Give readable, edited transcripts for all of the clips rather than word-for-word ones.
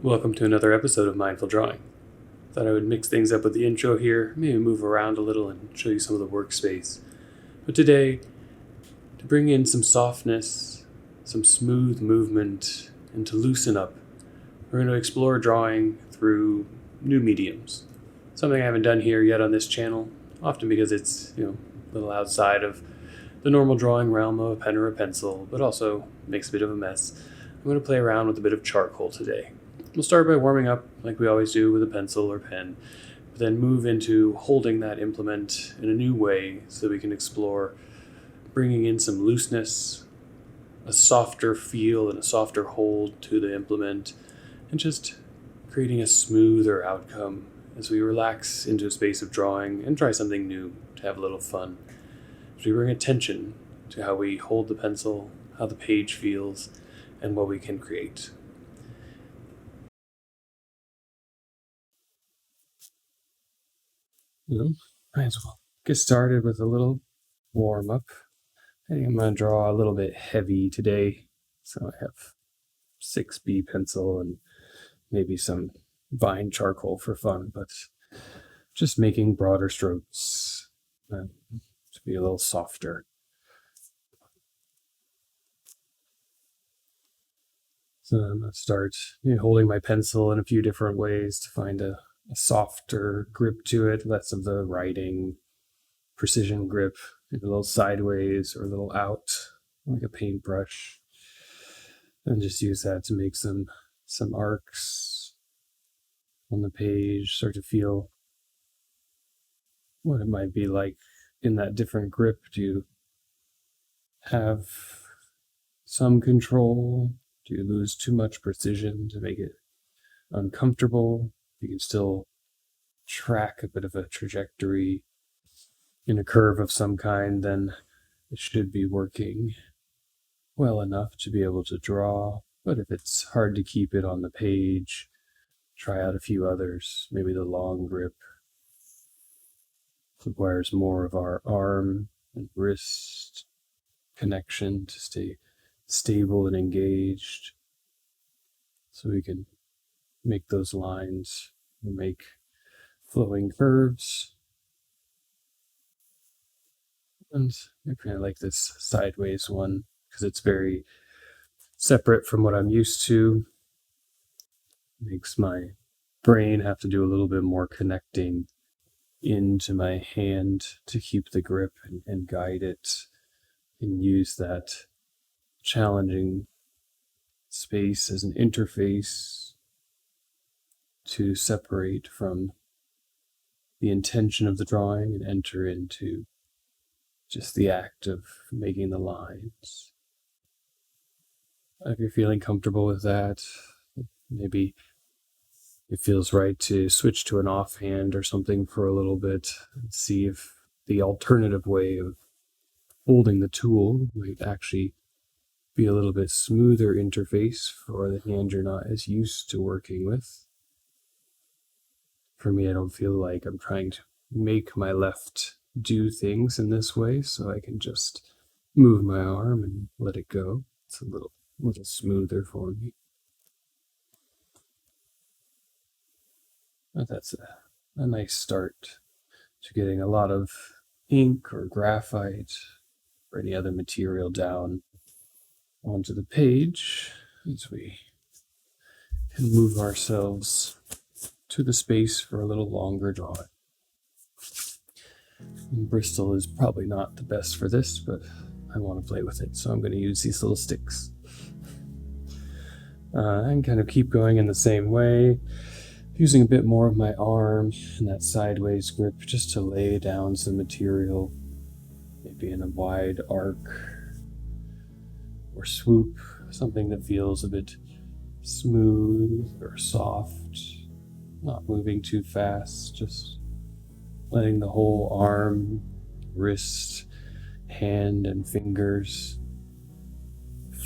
Welcome to another episode of Mindful Drawing. Thought I would mix things up with the intro here, maybe move around a little and show you some of the workspace. But today, to bring in some softness, some smooth movement, and to loosen up, we're going to explore drawing through new mediums. Something I haven't done here yet on this channel, often because it's, a little outside of the normal drawing realm of a pen or a pencil, but also makes a bit of a mess. I'm going to play around with a bit of charcoal today. We'll start by warming up like we always do with a pencil or pen, but then move into holding that implement in a new way so we can explore bringing in some looseness, a softer feel and a softer hold to the implement, and just creating a smoother outcome as we relax into a space of drawing and try something new to have a little fun. As we bring attention to how we hold the pencil, how the page feels, and what we can create. Might as well get started with a little warm up. I think I'm going to draw a little bit heavy today. So I have 6B pencil and maybe some vine charcoal for fun, but just making broader strokes to be a little softer. So I'm going to start holding my pencil in a few different ways to find a softer grip to it, less of the writing precision grip, maybe a little sideways or a little out, like a paintbrush, and just use that to make some arcs on the page, start to feel what it might be like in that different grip. Do you have some control? Do you lose too much precision to make it uncomfortable? You can still track a bit of a trajectory in a curve of some kind, then it should be working well enough to be able to draw. But if it's hard to keep it on the page, try out a few others. Maybe the long grip requires more of our arm and wrist connection to stay stable and engaged, so we can make those lines or make flowing curves. And I kind of like this sideways one because it's very separate from what I'm used to. Makes my brain have to do a little bit more connecting into my hand to keep the grip and guide it, and use that challenging space as an interface to separate from the intention of the drawing and enter into just the act of making the lines. If you're feeling comfortable with that, maybe it feels right to switch to an offhand or something for a little bit and see if the alternative way of holding the tool might actually be a little bit smoother interface for the hand you're not as used to working with. For me, I don't feel like I'm trying to make my left do things in this way, so I can just move my arm and let it go. It's a little smoother for me. But that's a nice start to getting a lot of ink or graphite or any other material down onto the page as we can move ourselves to the space for a little longer drawing. And Bristol is probably not the best for this, but I want to play with it, so I'm going to use these little sticks. And kind of keep going in the same way, using a bit more of my arm and that sideways grip just to lay down some material, maybe in a wide arc or swoop, something that feels a bit smooth or soft, not moving too fast, just letting the whole arm, wrist, hand, and fingers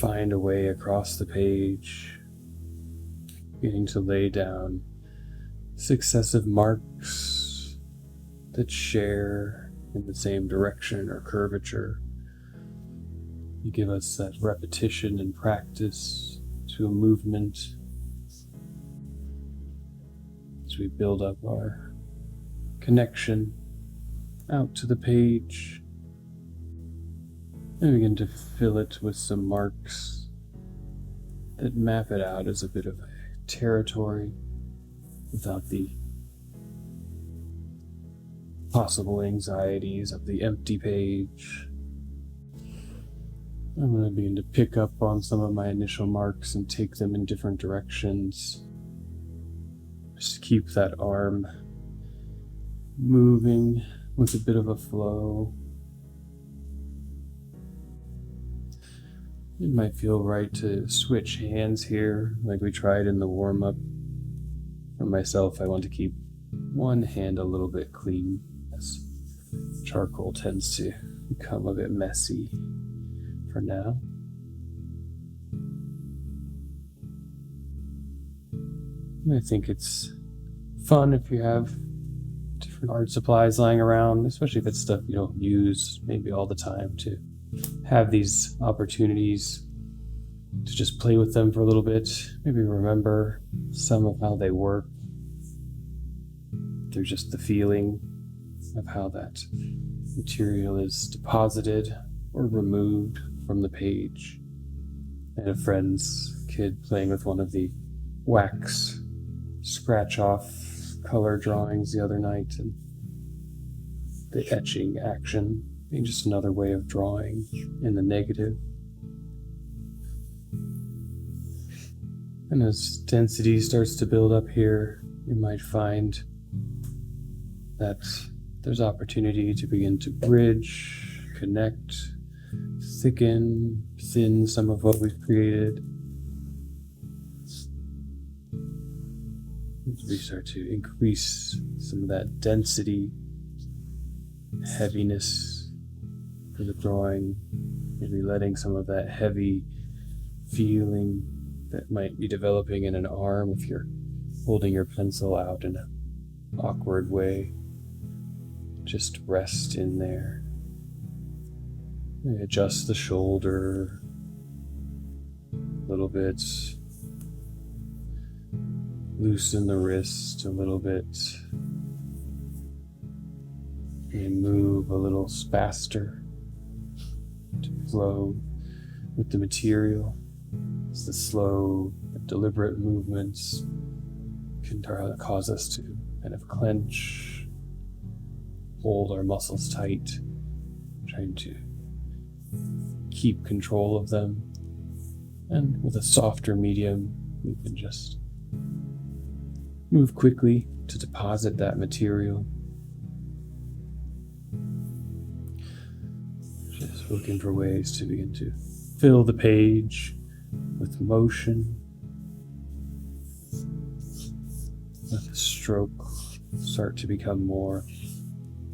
find a way across the page, beginning to lay down successive marks that share in the same direction or curvature. You give us that repetition and practice to a movement as we build up our connection out to the page and begin to fill it with some marks that map it out as a bit of a territory without the possible anxieties of the empty page. I'm going to begin to pick up on some of my initial marks and take them in different directions. Just keep that arm moving with a bit of a flow. It might feel right to switch hands here, like we tried in the warm-up. For myself, I want to keep one hand a little bit clean, as charcoal tends to become a bit messy for now. I think it's fun if you have different art supplies lying around, especially if it's stuff you don't use maybe all the time, to have these opportunities to just play with them for a little bit, maybe remember some of how they work through just the feeling of how that material is deposited or removed from the page. I had a friend's kid playing with one of the wax scratch-off color drawings the other night, and the etching action being just another way of drawing in the negative. And as density starts to build up here, you might find that there's opportunity to begin to bridge, connect, thicken, thin some of what we've created. As we start to increase some of that density, heaviness for the drawing, maybe letting some of that heavy feeling that might be developing in an arm if you're holding your pencil out in an awkward way, just rest in there. Maybe adjust the shoulder a little bit, loosen the wrist a little bit, and move a little faster to flow with the material. As the slow, deliberate movements can cause us to kind of clench, hold our muscles tight, trying to keep control of them. And with a softer medium, we can just move quickly to deposit that material. Just looking for ways to begin to fill the page with motion. Let the stroke start to become more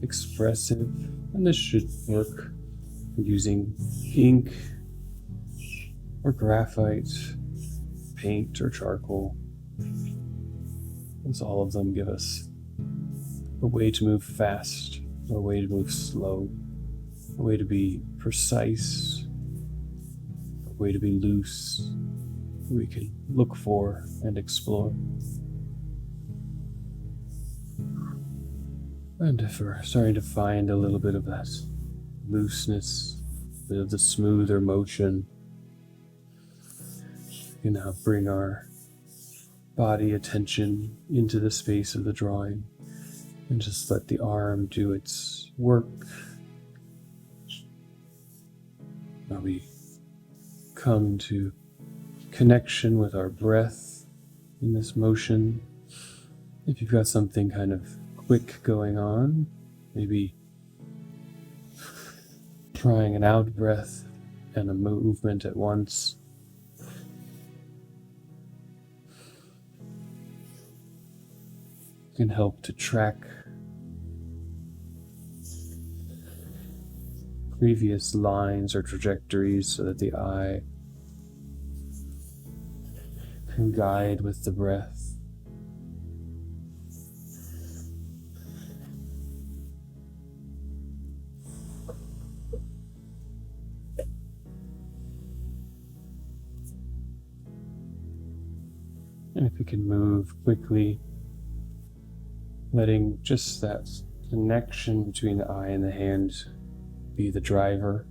expressive, and this should work using ink or graphite, paint or charcoal, as all of them give us a way to move fast, a way to move slow, a way to be precise, a way to be loose, we can look for and explore. And if we're starting to find a little bit of that looseness, a bit of the smoother motion, we can now bring our body attention into the space of the drawing and just let the arm do its work. Now we come to connection with our breath in this motion. If you've got something kind of quick going on, maybe trying an out breath and a movement at once, can help to track previous lines or trajectories so that the eye can guide with the breath. And if we can move quickly letting just that connection between the eye and the hand be the driver,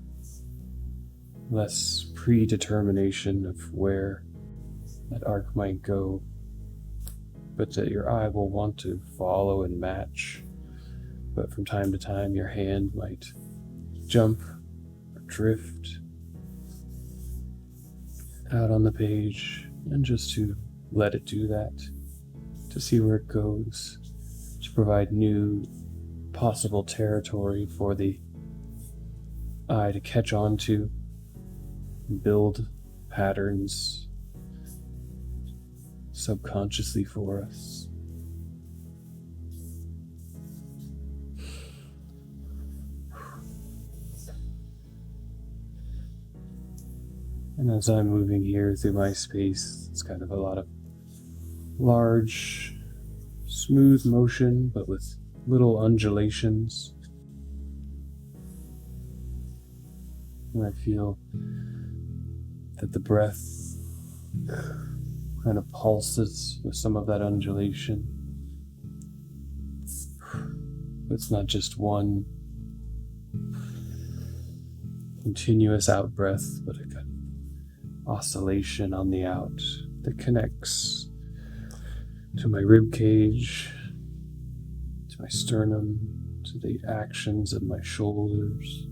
less predetermination of where that arc might go, but that your eye will want to follow and match. But from time to time, your hand might jump or drift out on the page, and just to let it do that, to see where it goes, to provide new possible territory for the eye to catch on to, build patterns subconsciously for us. And as I'm moving here through my space, it's kind of a lot of large, smooth motion, but with little undulations. And I feel that the breath kind of pulses with some of that undulation. It's not just one continuous out breath, but a kind of oscillation on the out that connects to my rib cage, to my sternum, to the actions of my shoulders.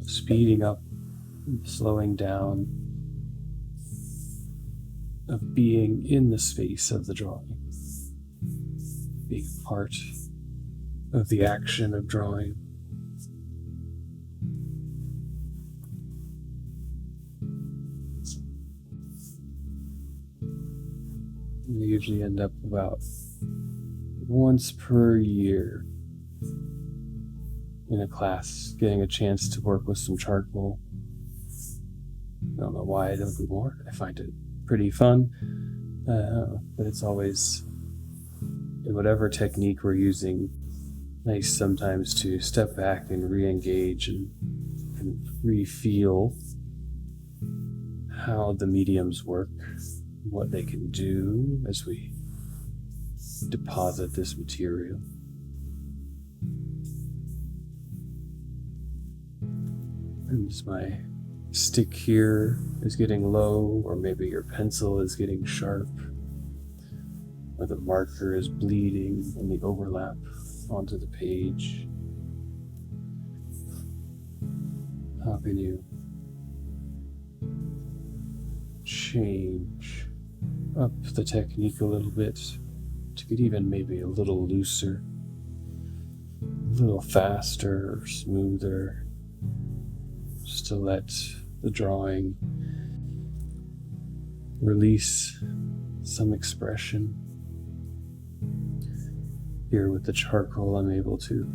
Speeding up, slowing down, of being in the space of the drawing, being part of the action of drawing. We usually end up about once per year in a class getting a chance to work with some charcoal. I don't know why I don't do more. I find it pretty fun, but it's always, in whatever technique we're using, nice sometimes to step back and re-engage and re-feel how the mediums work, what they can do as we deposit this material. And as my stick here is getting low, or maybe your pencil is getting sharp, or the marker is bleeding in the overlap onto the page, how can you change up the technique a little bit to get even maybe a little looser, a little faster or smoother, just to let the drawing release some expression. Here with the charcoal, I'm able to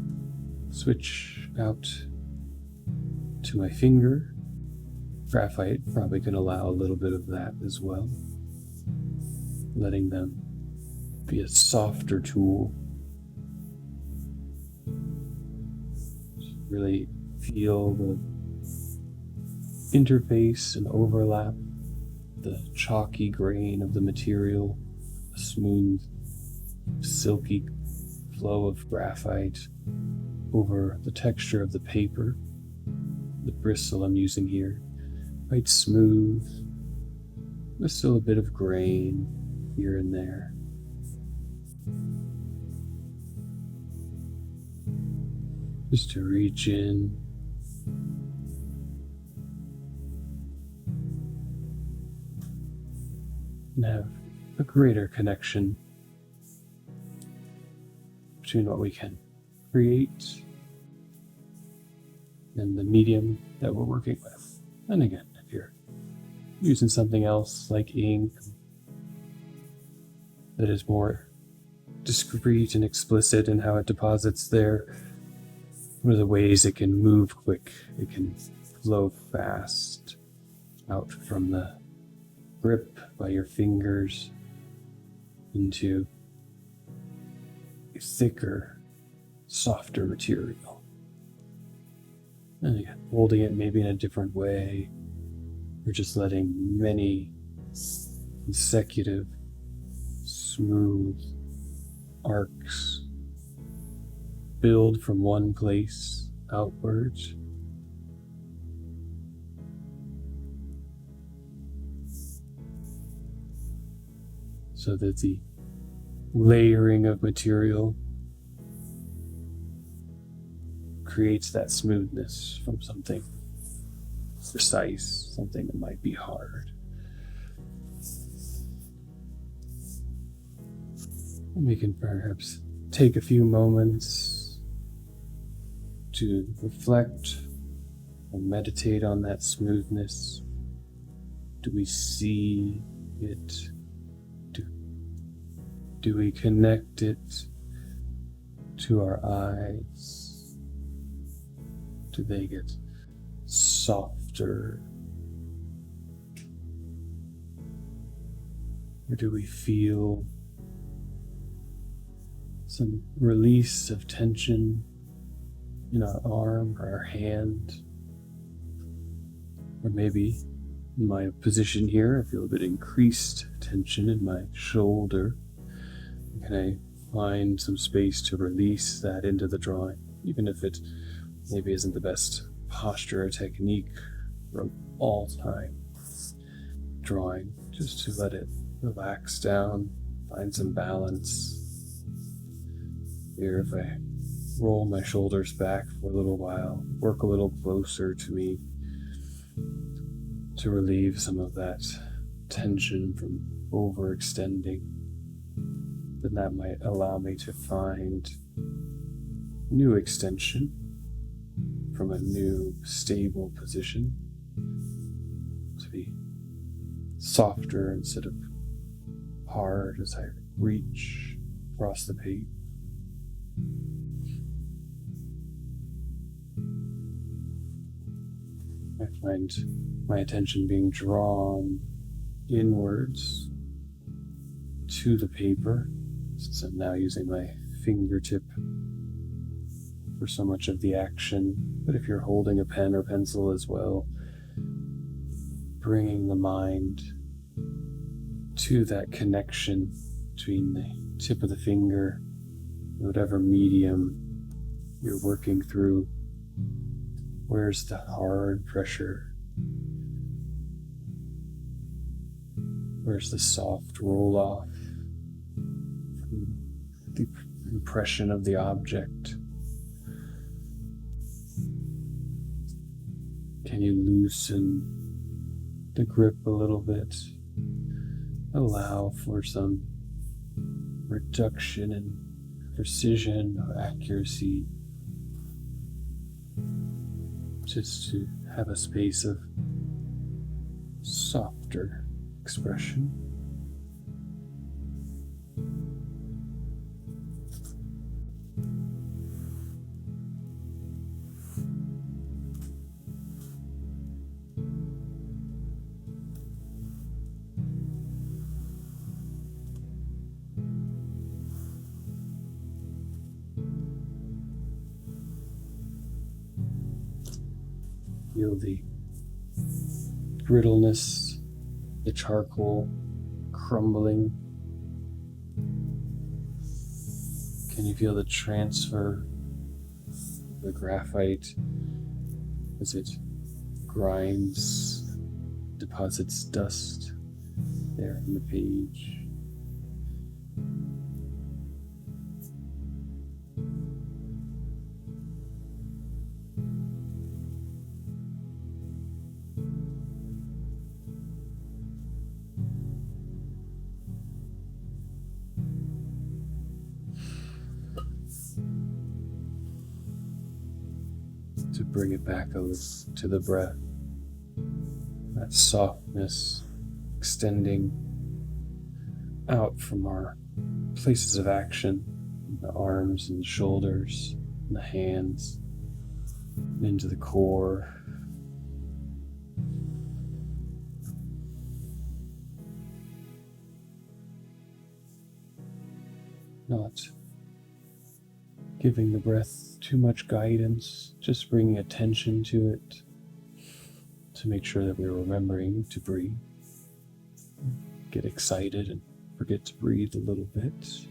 switch out to my finger. Graphite probably can allow a little bit of that as well, letting them be a softer tool. Really feel the interface and overlap, the chalky grain of the material, a smooth, silky flow of graphite over the texture of the paper. The bristle I'm using here, quite smooth. There's still a bit of grain here and there. Just to reach in and have a greater connection between what we can create and the medium that we're working with. And again, if you're using something else like ink that is more discrete and explicit in how it deposits there, one of the ways it can move quick, it can flow fast out from the grip by your fingers into a thicker, softer material. And again, holding it maybe in a different way, We're just letting many consecutive, smooth arcs build from one place outwards. So that the layering of material creates that smoothness from something precise, something that might be hard. And we can perhaps take a few moments to reflect and meditate on that smoothness. Do we see it? Do we connect it to our eyes? Do they get softer? Or do we feel some release of tension in our arm or our hand? Or maybe in my position here, I feel a bit increased tension in my shoulder. Can I find some space to release that into the drawing, even if it maybe isn't the best posture or technique for all time drawing, just to let it relax down, find some balance. Here, if I roll my shoulders back for a little while, work a little closer to me to relieve some of that tension from overextending, then that might allow me to find new extension from a new stable position, to be softer instead of hard as I reach across the page. I find my attention being drawn inwards to the paper, since I'm now using my fingertip for so much of the action. But if you're holding a pen or pencil as well, bringing the mind to that connection between the tip of the finger, whatever medium you're working through. Where's the hard pressure? Where's the soft roll off from the impression of the object? Can you loosen the grip a little bit? Allow for some reduction in precision or accuracy, just to have a space of softer expression. Feel the brittleness, the charcoal crumbling. Can you feel the transfer of the graphite as it grinds, deposits dust there on the page? To bring it back over to the breath, that softness extending out from our places of action, the arms and the shoulders and the hands, and into the core. Not giving the breath too much guidance, just bringing attention to it. to make sure that we're remembering to breathe. Get excited and forget to breathe a little bit.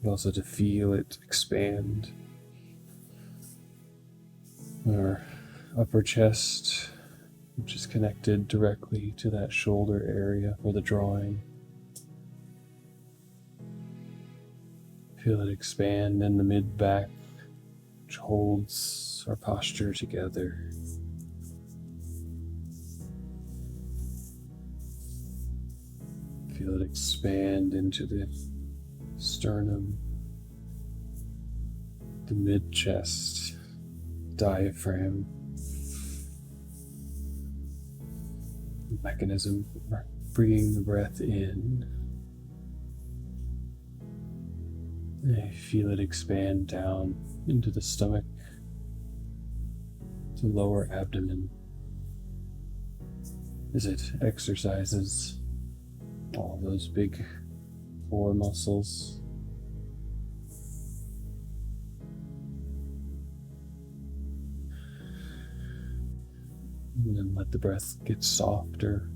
But also to feel it expand. Our upper chest, which is connected directly to that shoulder area for the drawing. Feel it expand in the mid-back, which holds our posture together. Feel it expand into the sternum, the mid-chest, diaphragm, the mechanism for bringing the breath in. I feel it expand down into the stomach, to lower abdomen, as it exercises all those big core muscles. And then let the breath get softer.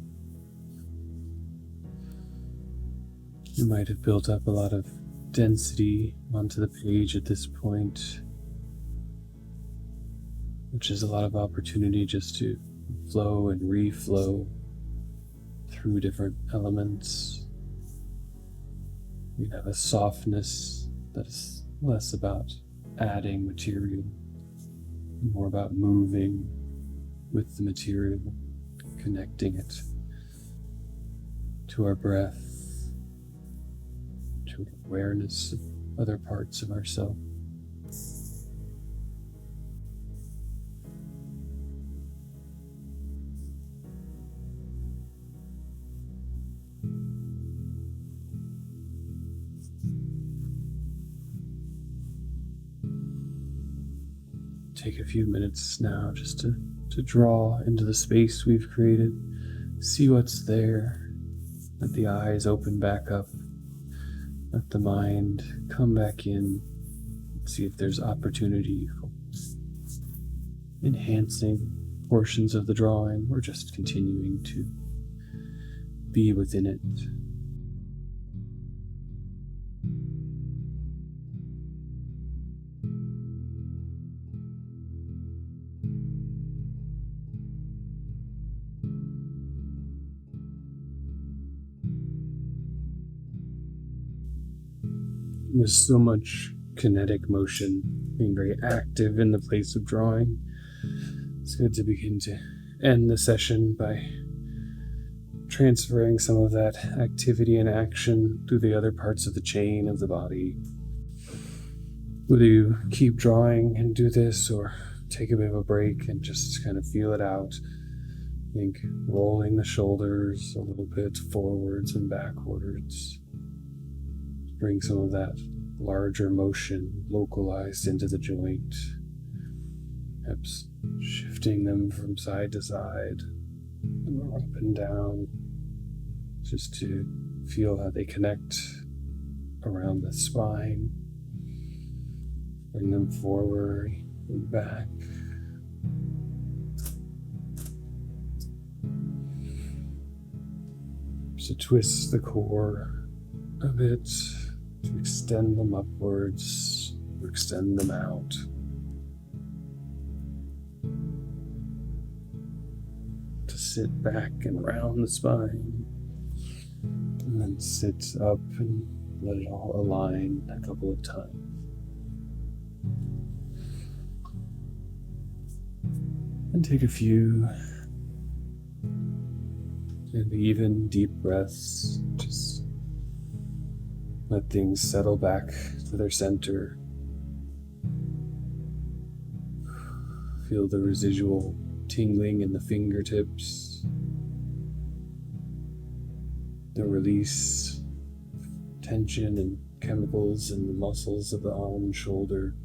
You might have built up a lot of density onto the page at this point, which is a lot of opportunity just to flow and reflow through different elements. You have a softness that is less about adding material, more about moving with the material, connecting it to our breath, to awareness of other parts of ourselves. Take a few minutes now just to draw into the space we've created, see what's there, let the eyes open back up, let the mind come back in, see if there's opportunity for enhancing portions of the drawing or just continuing to be within it. There's so much kinetic motion, being very active in the place of drawing. It's good to begin to end the session by transferring some of that activity and action through the other parts of the chain of the body. Whether you keep drawing and do this or take a bit of a break and just kind of feel it out, I think rolling the shoulders a little bit forwards and backwards. Bring some of that larger motion localized into the joint. Perhaps shifting them from side to side, or up and down, just to feel how they connect around the spine. Bring them forward and back. So twist the core a bit, to extend them upwards, or extend them out. To sit back and round the spine, and then sit up and let it all align a couple of times. And take a few and even deep breaths. Just let things settle back to their center. Feel the residual tingling in the fingertips. The release of tension and chemicals in the muscles of the arm and shoulder.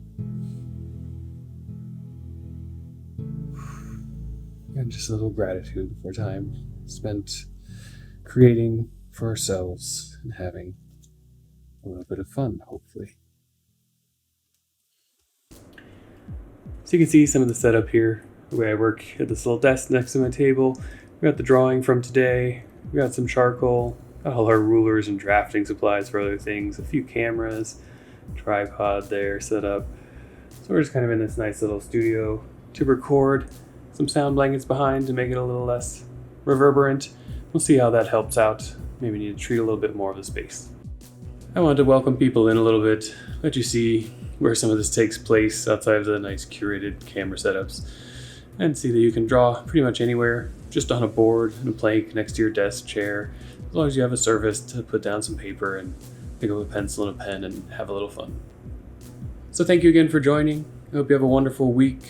And just a little gratitude for time spent creating for ourselves and having a little bit of fun, hopefully. So you can see some of the setup here, the way I work at this little desk next to my table. We got the drawing from today, we got some charcoal, got all our rulers and drafting supplies for other things, a few cameras, tripod there set up. So we're just kind of in this nice little studio to record. Some sound blankets behind to make it a little less reverberant. We'll see how that helps out. Maybe need to treat a little bit more of the space. I wanted to welcome people in a little bit, let you see where some of this takes place outside of the nice curated camera setups, and see that you can draw pretty much anywhere, just on a board and a plank next to your desk chair, as long as you have a surface to put down some paper and pick up a pencil and a pen and have a little fun. So thank you again for joining. I hope you have a wonderful week.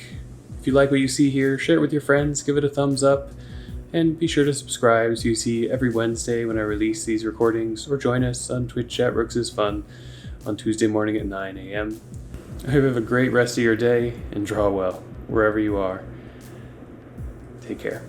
If you like what you see here, share it with your friends, give it a thumbs up, and be sure to subscribe so you see every Wednesday when I release these recordings, or join us on Twitch at Rooks is Fun on Tuesday morning at 9 a.m. I hope you have a great rest of your day and draw well, wherever you are. Take care.